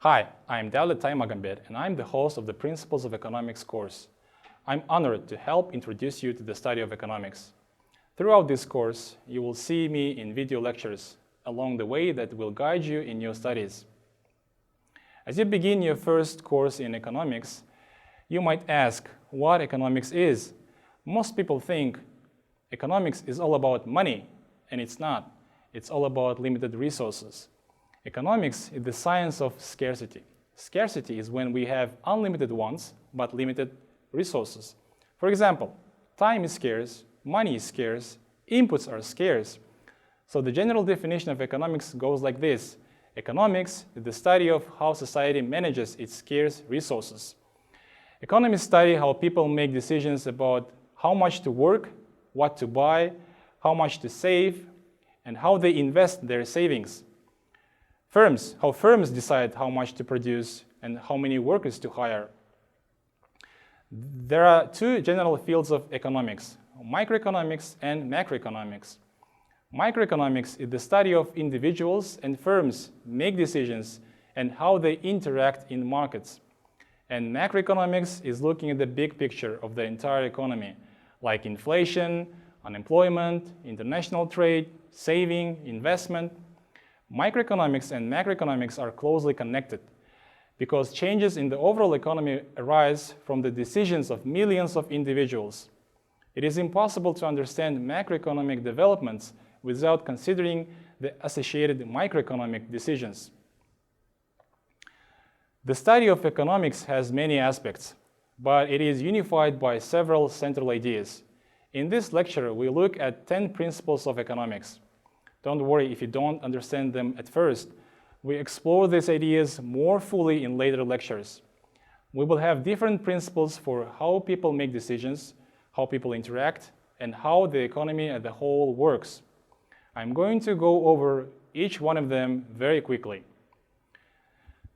Hi, I'm Davlet Taymagambet, and I'm the host of the Principles of Economics course. I'm honored to help introduce you to the study of economics. Throughout this course, you will see me in video lectures along the way that will guide you in your studies. As you begin your first course in economics, you might ask what economics is. Most people think economics is all about money, and it's not. It's all about limited resources. Economics is the science of scarcity. Scarcity is when we have unlimited wants, but limited resources. For example, time is scarce, money is scarce, inputs are scarce. So the general definition of economics goes like this. Economics is the study of how society manages its scarce resources. Economists study how people make decisions about how much to work, what to buy, how much to save, and how they invest their savings. How firms decide how much to produce and how many workers to hire. There are two general fields of economics, microeconomics and macroeconomics. Microeconomics is the study of individuals and firms make decisions and how they interact in markets. And macroeconomics is looking at the big picture of the entire economy, like inflation, unemployment, international trade, saving, investment. Microeconomics and macroeconomics are closely connected because changes in the overall economy arise from the decisions of millions of individuals. It is impossible to understand macroeconomic developments without considering the associated microeconomic decisions. The study of economics has many aspects, but it is unified by several central ideas. In this lecture, we look at 10 principles of economics. Don't worry if you don't understand them at first. We explore these ideas more fully in later lectures. We will have different principles for how people make decisions, how people interact, and how the economy as a whole works. I'm going to go over each one of them very quickly.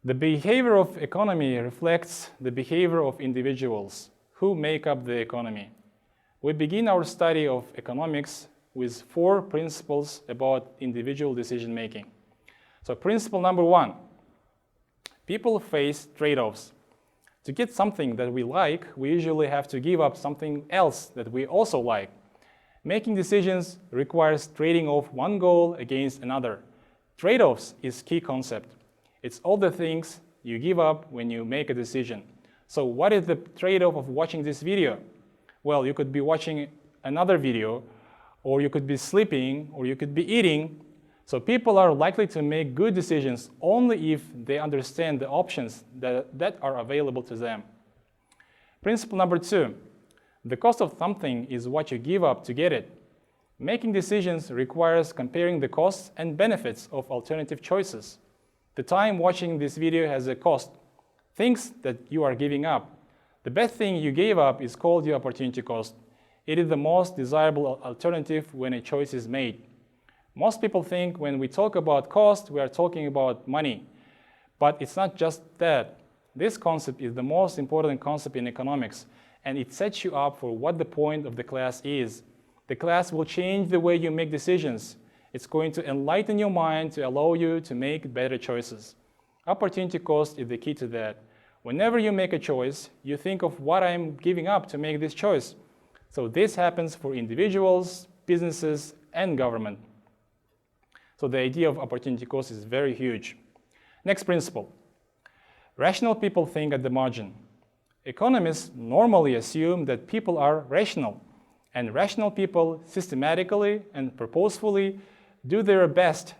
The behavior of economy reflects the behavior of individuals who make up the economy. We begin our study of economics with 4 principles about individual decision-making. So principle number 1, people face trade-offs. To get something that we like, we usually have to give up something else that we also like. Making decisions requires trading off one goal against another. Trade-offs is key concept. It's all the things you give up when you make a decision. So what is the trade-off of watching this video? Well, you could be watching another video, or you could be sleeping, or you could be eating. So people are likely to make good decisions only if they understand the options that are available to them. Principle number 2, the cost of something is what you give up to get it. Making decisions requires comparing the costs and benefits of alternative choices. The time watching this video has a cost, things that you are giving up. The best thing you gave up is called your opportunity cost. It is the most desirable alternative when a choice is made. Most people think when we talk about cost, we are talking about money. But it's not just that. This concept is the most important concept in economics, and it sets you up for what the point of the class is. The class will change the way you make decisions. It's going to enlighten your mind to allow you to make better choices. Opportunity cost is the key to that. Whenever you make a choice, you think of what I'm giving up to make this choice. So this happens for individuals, businesses, and government. So the idea of opportunity cost is very huge. Next principle. Rational people think at the margin. Economists normally assume that people are rational, and rational people systematically and purposefully do their best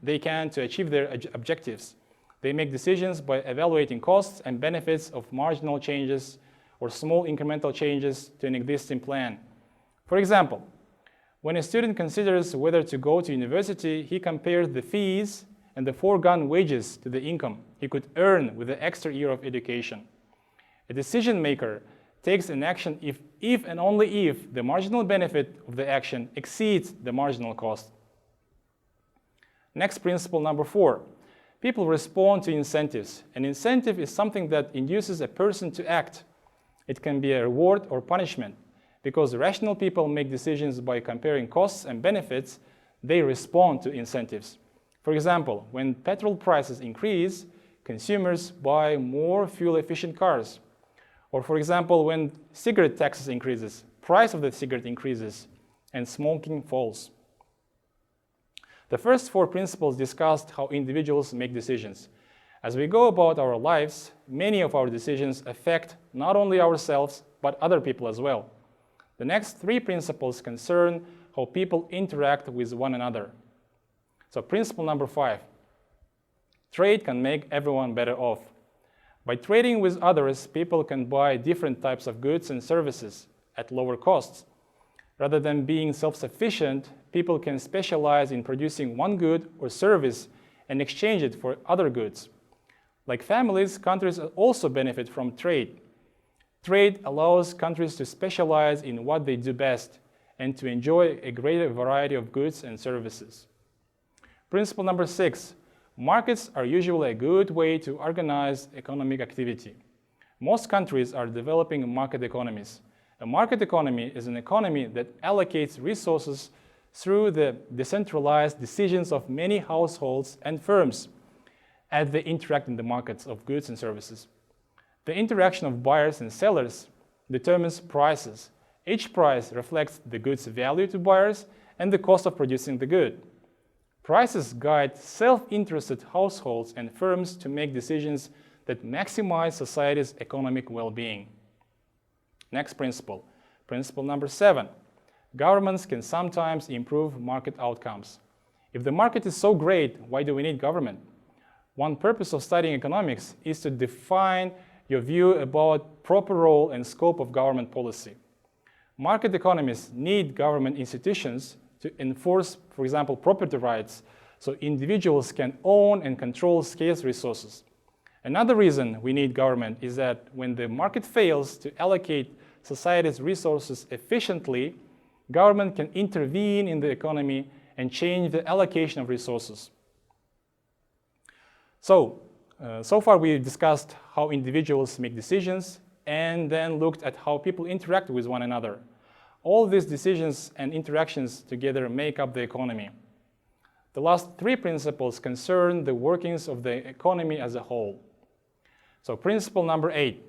they can to achieve their objectives. They make decisions by evaluating costs and benefits of marginal changes or small incremental changes to an existing plan. For example, when a student considers whether to go to university, he compares the fees and the foregone wages to the income he could earn with the extra year of education. A decision maker takes an action if and only if the marginal benefit of the action exceeds the marginal cost. Next principle number 4. People respond to incentives. An incentive is something that induces a person to act. It can be a reward or punishment. Because rational people make decisions by comparing costs and benefits, they respond to incentives. For example, when petrol prices increase, consumers buy more fuel-efficient cars. Or for example, when cigarette taxes increases, price of the cigarette increases, and smoking falls. The first four principles discussed how individuals make decisions. As we go about our lives, many of our decisions affect not only ourselves, but other people as well. The next three principles concern how people interact with one another. So principle number 5, trade can make everyone better off. By trading with others, people can buy different types of goods and services at lower costs. Rather than being self-sufficient, people can specialize in producing one good or service and exchange it for other goods. Like families, countries also benefit from trade. Trade allows countries to specialize in what they do best and to enjoy a greater variety of goods and services. Principle number 6, markets are usually a good way to organize economic activity. Most countries are developing market economies. A market economy is an economy that allocates resources through the decentralized decisions of many households and firms as they interact in the markets of goods and services. The interaction of buyers and sellers determines prices. Each price reflects the good's value to buyers and the cost of producing the good. Prices guide self-interested households and firms to make decisions that maximize society's economic well-being. Next principle, principle number 7. Governments can sometimes improve market outcomes. If the market is so great, why do we need government? One purpose of studying economics is to define your view about proper role and scope of government policy. Market economies need government institutions to enforce, for example, property rights, so individuals can own and control scarce resources. Another reason we need government is that when the market fails to allocate society's resources efficiently, government can intervene in the economy and change the allocation of resources. So far we've discussed how individuals make decisions and then looked at how people interact with one another. All these decisions and interactions together make up the economy. The last three principles concern the workings of the economy as a whole. So principle number 8.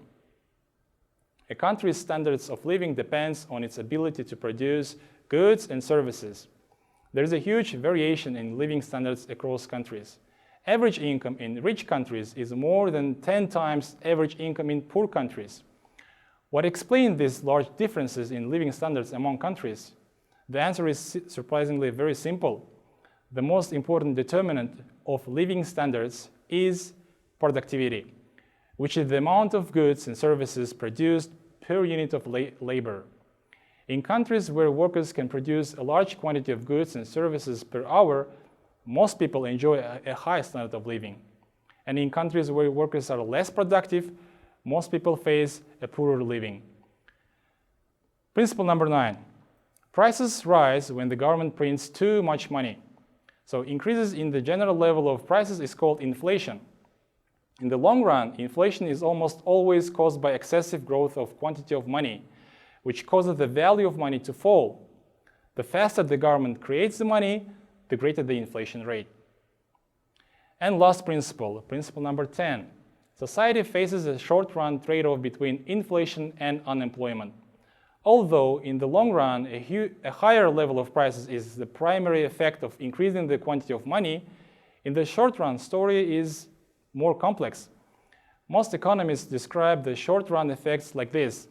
A country's standards of living depends on its ability to produce goods and services. There is a huge variation in living standards across countries. Average income in rich countries is more than 10 times average income in poor countries. What explains these large differences in living standards among countries? The answer is surprisingly very simple. The most important determinant of living standards is productivity, which is the amount of goods and services produced per unit of labor. In countries where workers can produce a large quantity of goods and services per hour, most people enjoy a high standard of living. And in countries where workers are less productive, most people face a poorer living. Principle number 9. Prices rise when the government prints too much money. So increases in the general level of prices is called inflation. In the long run, inflation is almost always caused by excessive growth of quantity of money, which causes the value of money to fall. The faster the government creates the money, the greater the inflation rate. And last principle, principle number 10. Society faces a short-run trade-off between inflation and unemployment. Although in the long run, a higher level of prices is the primary effect of increasing the quantity of money, in the short-run story is more complex. Most economists describe the short-run effects like this.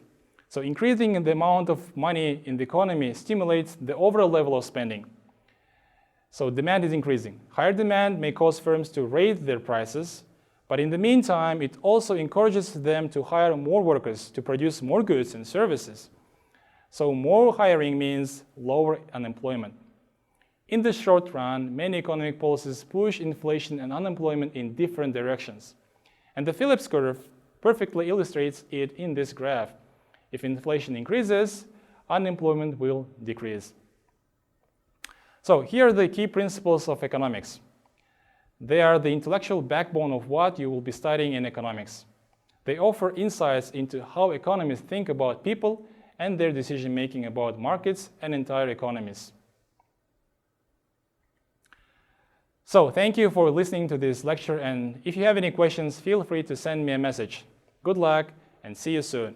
So increasing the amount of money in the economy stimulates the overall level of spending. So demand is increasing. Higher demand may cause firms to raise their prices, but in the meantime, it also encourages them to hire more workers to produce more goods and services. So more hiring means lower unemployment. In the short run, many economic policies push inflation and unemployment in different directions. And the Phillips curve perfectly illustrates it in this graph. If inflation increases, unemployment will decrease. So here are the key principles of economics. They are the intellectual backbone of what you will be studying in economics. They offer insights into how economists think about people and their decision-making about markets and entire economies. So thank you for listening to this lecture, and if you have any questions, feel free to send me a message. Good luck, and see you soon.